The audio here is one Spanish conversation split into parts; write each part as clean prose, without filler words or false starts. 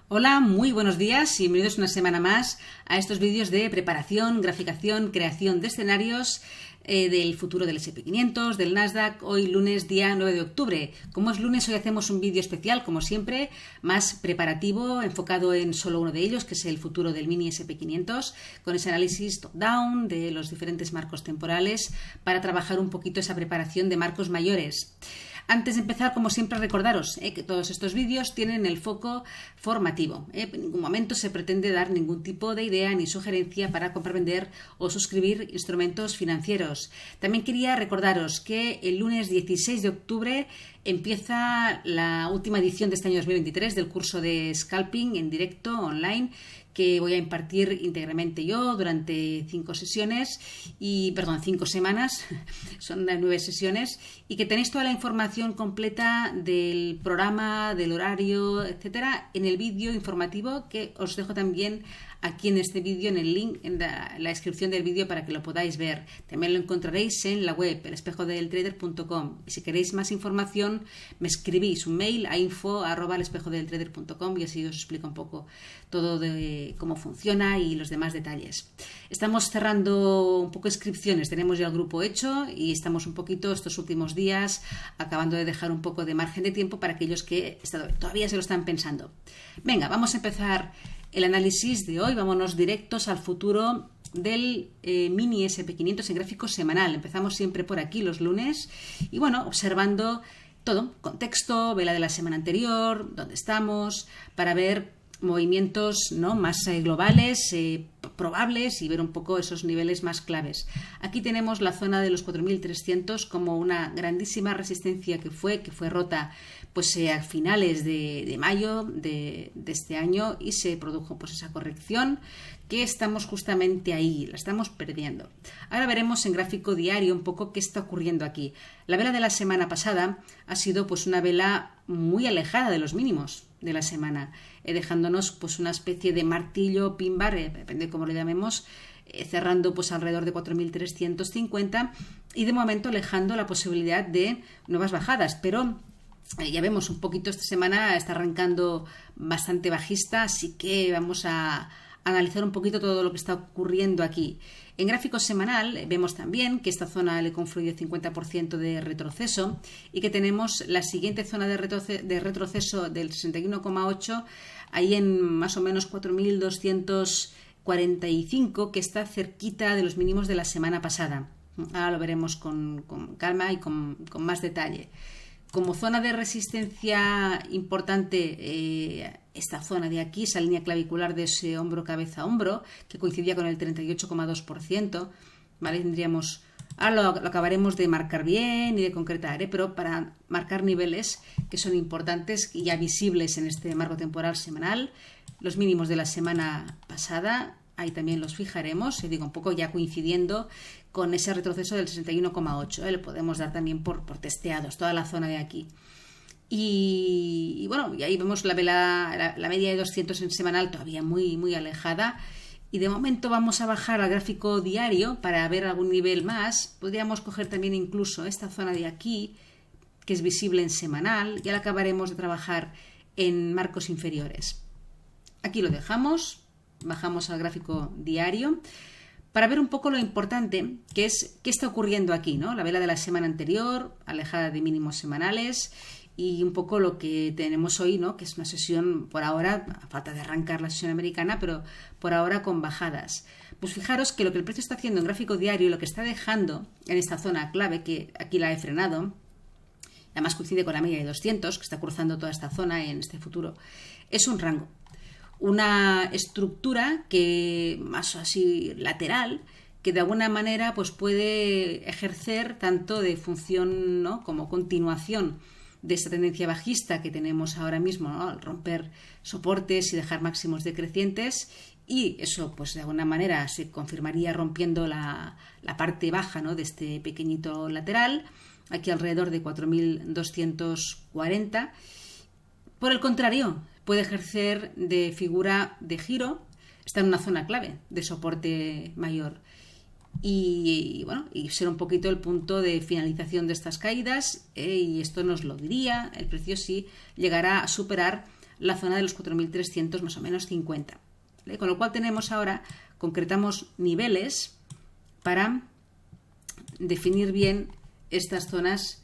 Hola, muy buenos días y bienvenidos una semana más a estos vídeos de preparación, graficación, creación de escenarios del futuro del S&P500, del Nasdaq, hoy lunes día 9 de octubre. Como es lunes, hoy hacemos un vídeo especial, como siempre, más preparativo, enfocado en solo uno de ellos, que es el futuro del mini S&P500, con ese análisis top-down de los diferentes marcos temporales para trabajar un poquito esa preparación de marcos mayores. Antes de empezar, como siempre, recordaros que todos estos vídeos tienen el foco formativo. En ningún momento se pretende dar ningún tipo de idea ni sugerencia para comprar, vender o suscribir instrumentos financieros. También quería recordaros que el lunes 16 de octubre empieza la última edición de este año 2023 del curso de Scalping en directo, online, que voy a impartir íntegramente yo durante 5 semanas, son 9 sesiones, y que tenéis toda la información completa del programa, del horario, etcétera, en el vídeo informativo que os dejo también aquí en este vídeo, en el link, en la descripción del vídeo para que lo podáis ver. También lo encontraréis en la web, elespejodeltrader.com. Y si queréis más información, me escribís un mail a info@elespejodeltrader.com y así os explico un poco todo de cómo funciona y los demás detalles. Estamos cerrando un poco inscripciones, tenemos ya el grupo hecho y estamos un poquito estos últimos días acabando de dejar un poco de margen de tiempo para aquellos que todavía se lo están pensando. Venga, vamos a empezar el análisis de hoy. Vámonos directos al futuro del mini S&P500 en gráfico semanal. Empezamos siempre por aquí los lunes y bueno, observando todo, contexto, vela de la semana anterior, dónde estamos, para ver movimientos más globales, probables, y ver un poco esos niveles más claves. Aquí tenemos la zona de los 4.300 como una grandísima resistencia que fue rota pues a finales de mayo de este año, y se produjo pues esa corrección que estamos justamente ahí, la estamos perdiendo. Ahora veremos en gráfico diario un poco qué está ocurriendo aquí. La vela de la semana pasada ha sido pues una vela muy alejada de los mínimos de la semana, dejándonos pues una especie de martillo, pin bar, depende de cómo lo llamemos, cerrando pues alrededor de 4.350 y de momento alejando la posibilidad de nuevas bajadas, pero ya vemos un poquito esta semana está arrancando bastante bajista, así que vamos a analizar un poquito todo lo que está ocurriendo aquí. En gráfico semanal vemos también que esta zona le confluye 50% de retroceso y que tenemos la siguiente zona de retroceso del 61,8 ahí en más o menos 4.245, que está cerquita de los mínimos de la semana pasada. Ahora lo veremos con calma y con más detalle. Como zona de resistencia importante, esta zona de aquí, esa línea clavicular de ese hombro, cabeza a hombro, que coincidía con el 38,2%, ¿vale? Tendríamos, ahora lo acabaremos de marcar bien y de concretar, pero para marcar niveles que son importantes y ya visibles en este marco temporal semanal, los mínimos de la semana pasada, ahí también los fijaremos, un poco ya coincidiendo con ese retroceso del 61,8, le podemos dar también por testeados toda la zona de aquí. Y bueno, y ahí vemos la media de 200 en semanal todavía muy, muy alejada. Y de momento vamos a bajar al gráfico diario para ver algún nivel más. Podríamos coger también incluso esta zona de aquí, que es visible en semanal. Ya la acabaremos de trabajar en marcos inferiores. Aquí lo dejamos. Bajamos al gráfico diario para ver un poco lo importante que es qué está ocurriendo aquí, ¿no? La vela de la semana anterior, alejada de mínimos semanales, y un poco lo que tenemos hoy, ¿no? Que es una sesión por ahora, a falta de arrancar la sesión americana, pero por ahora con bajadas. Pues fijaros que lo que el precio está haciendo en gráfico diario, lo que está dejando en esta zona clave, que aquí la he frenado, además coincide con la media de 200, que está cruzando toda esta zona en este futuro, es un rango. Una estructura que más así lateral, que de alguna manera pues puede ejercer tanto de función, ¿no?, como continuación de esta tendencia bajista que tenemos ahora mismo, ¿no?, al romper soportes y dejar máximos decrecientes, y eso pues de alguna manera se confirmaría rompiendo la parte baja, ¿no?, de este pequeñito lateral, aquí alrededor de 4.240. Por el contrario, puede ejercer de figura de giro, está en una zona clave de soporte mayor y ser un poquito el punto de finalización de estas caídas, y esto nos lo diría el precio si llegará a superar la zona de los 4.300 más o menos 50. ¿Vale? Con lo cual tenemos ahora, concretamos niveles para definir bien estas zonas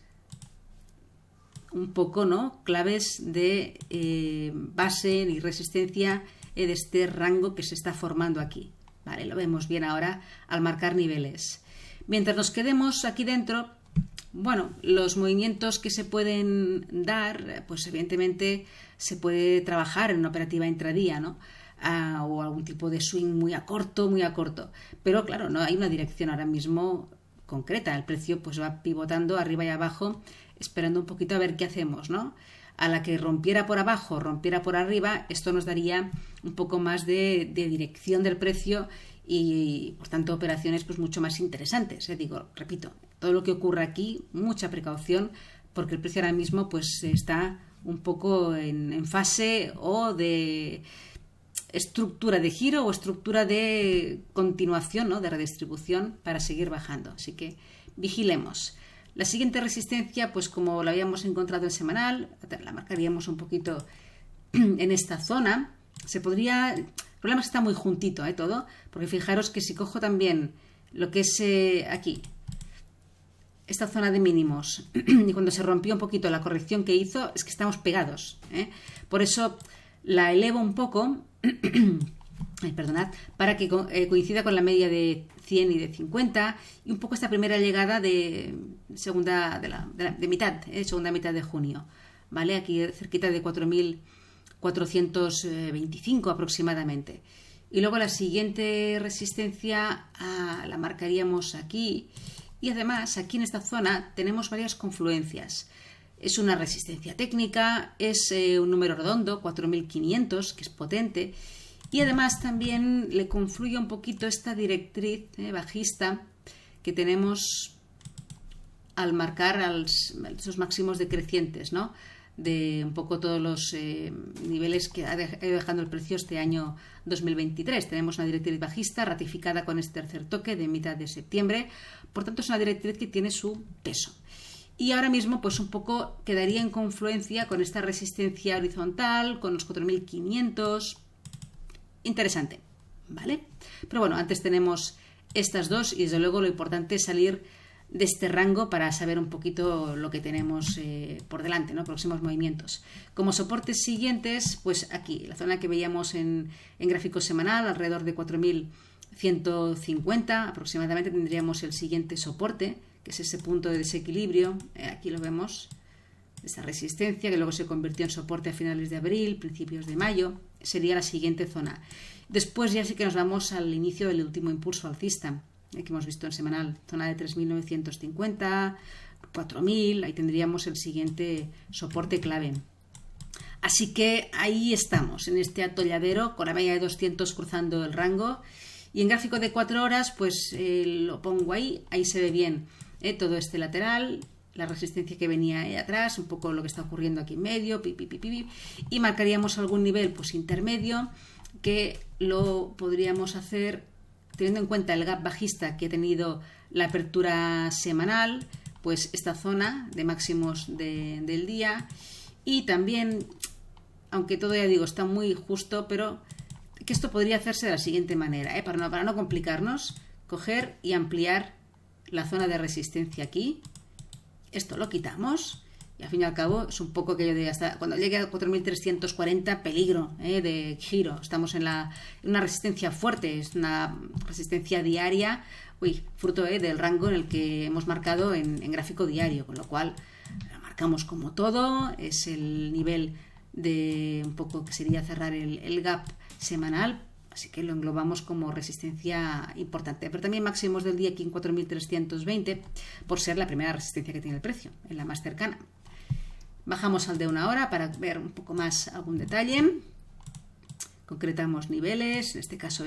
un poco, ¿no?, claves de base y resistencia de este rango que se está formando aquí. Vale, lo vemos bien ahora al marcar niveles. Mientras nos quedemos aquí dentro, bueno, los movimientos que se pueden dar, pues evidentemente se puede trabajar en una operativa intradía, ¿no? O algún tipo de swing muy a corto, pero claro, no hay una dirección ahora mismo concreta. El precio pues va pivotando arriba y abajo, esperando un poquito a ver qué hacemos, ¿no? A la que rompiera por abajo, rompiera por arriba, esto nos daría un poco más de dirección del precio y, por tanto, operaciones pues mucho más interesantes. Repito, todo lo que ocurra aquí, mucha precaución, porque el precio ahora mismo pues está un poco en fase o de estructura de giro o estructura de continuación, ¿no?, de redistribución para seguir bajando. Así que vigilemos. La siguiente resistencia, pues como la habíamos encontrado en semanal, la marcaríamos un poquito en esta zona. El problema es que está muy juntito, todo, porque fijaros que si cojo también lo que es aquí, esta zona de mínimos, y cuando se rompió un poquito la corrección que hizo, es que estamos pegados. Por eso la elevo un poco, para que coincida con la media de 100 y de 50 y un poco esta primera llegada de segunda mitad de junio, ¿vale? Aquí cerquita de 4.425 aproximadamente. Y luego la siguiente resistencia la marcaríamos aquí, y además aquí en esta zona tenemos varias confluencias. Es una resistencia técnica, es un número redondo, 4.500, que es potente, y además también le confluye un poquito esta directriz bajista que tenemos al marcar esos máximos decrecientes, ¿no?, de un poco todos los niveles que ha ido dejando el precio este año 2023. Tenemos una directriz bajista ratificada con este tercer toque de mitad de septiembre, por tanto es una directriz que tiene su peso. Y ahora mismo pues un poco quedaría en confluencia con esta resistencia horizontal, con los 4.500. Interesante, ¿vale? Pero bueno, antes tenemos estas dos y desde luego lo importante es salir de este rango para saber un poquito lo que tenemos por delante, ¿no?, próximos movimientos. Como soportes siguientes, pues aquí, la zona que veíamos en gráfico semanal, alrededor de 4.150 aproximadamente, tendríamos el siguiente soporte, que es ese punto de desequilibrio, aquí lo vemos, esta resistencia que luego se convirtió en soporte a finales de abril, principios de mayo, sería la siguiente zona. Después ya sí que nos vamos al inicio del último impulso alcista, que hemos visto en semanal, zona de 3.950, 4.000, ahí tendríamos el siguiente soporte clave. Así que ahí estamos, en este atolladero, con la media de 200 cruzando el rango, y en gráfico de 4 horas, pues lo pongo ahí se ve bien todo este lateral, la resistencia que venía ahí atrás, un poco lo que está ocurriendo aquí en medio, y marcaríamos algún nivel pues intermedio, que lo podríamos hacer teniendo en cuenta el gap bajista que ha tenido la apertura semanal, pues esta zona de máximos del día, y también, aunque todo ya digo está muy justo, pero que esto podría hacerse de la siguiente manera, para no complicarnos, coger y ampliar la zona de resistencia aquí, esto lo quitamos, y al fin y al cabo es un poco que yo diga, hasta cuando llegue a 4.340, peligro de giro. Estamos en una resistencia fuerte, es una resistencia diaria, fruto del rango en el que hemos marcado en gráfico diario, con lo cual la marcamos como todo, es el nivel de un poco que sería cerrar el gap semanal, así que lo englobamos como resistencia importante, pero también máximos del día aquí en 4.320 por ser la primera resistencia que tiene el precio, en la más cercana. Bajamos al de una hora para ver un poco más algún detalle, concretamos niveles, en este caso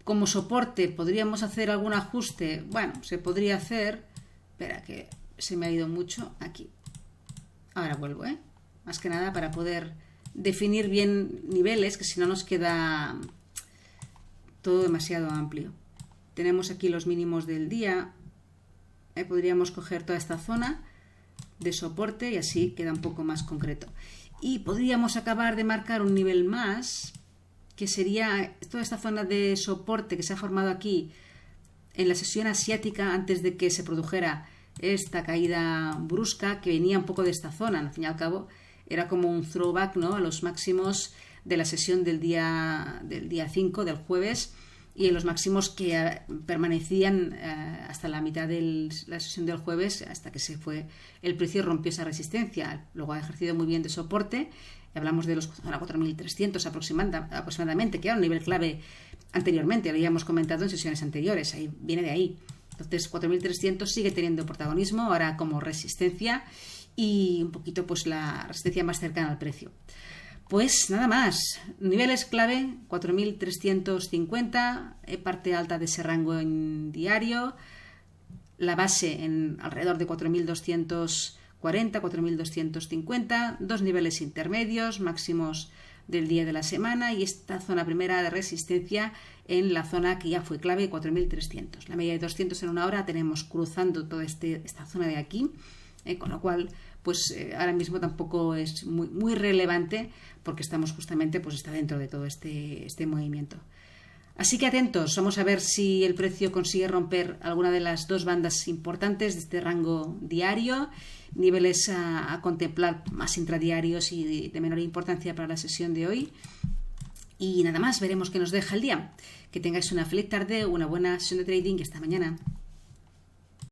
como soporte podríamos hacer algún ajuste, se podría hacer, espera que se me ha ido mucho aquí, ahora vuelvo, más que nada para poder definir bien niveles, que si no nos queda todo demasiado amplio. Tenemos aquí los mínimos del día, podríamos coger toda esta zona de soporte y así queda un poco más concreto. y podríamos acabar de marcar un nivel más, que sería toda esta zona de soporte que se ha formado aquí en la sesión asiática antes de que se produjera esta caída brusca, que venía un poco de esta zona. Al fin y al cabo era como un throwback, ¿no?, a los máximos de la sesión del día 5, del jueves, y en los máximos que permanecían hasta la mitad de la sesión del jueves, hasta que se fue el precio y rompió esa resistencia. Luego ha ejercido muy bien de soporte. Hablamos de los 4.300 aproximadamente, que era un nivel clave anteriormente, lo habíamos comentado en sesiones anteriores, ahí viene de ahí. Entonces 4.300 sigue teniendo protagonismo ahora como resistencia, y un poquito pues la resistencia más cercana al precio. Pues nada más, niveles clave 4.350, parte alta de ese rango en diario, la base en alrededor de 4.240, 4.250, dos niveles intermedios, máximos del día de la semana, y esta zona primera de resistencia en la zona que ya fue clave, 4.300. La media de 200 en una hora tenemos cruzando toda esta zona de aquí, con lo cual pues ahora mismo tampoco es muy relevante, porque estamos justamente, pues está dentro de todo este movimiento. Así que atentos, vamos a ver si el precio consigue romper alguna de las dos bandas importantes de este rango diario, niveles a contemplar más intradiarios y de menor importancia para la sesión de hoy. Y nada más, veremos qué nos deja el día. Que tengáis una feliz tarde, una buena sesión de trading y hasta mañana.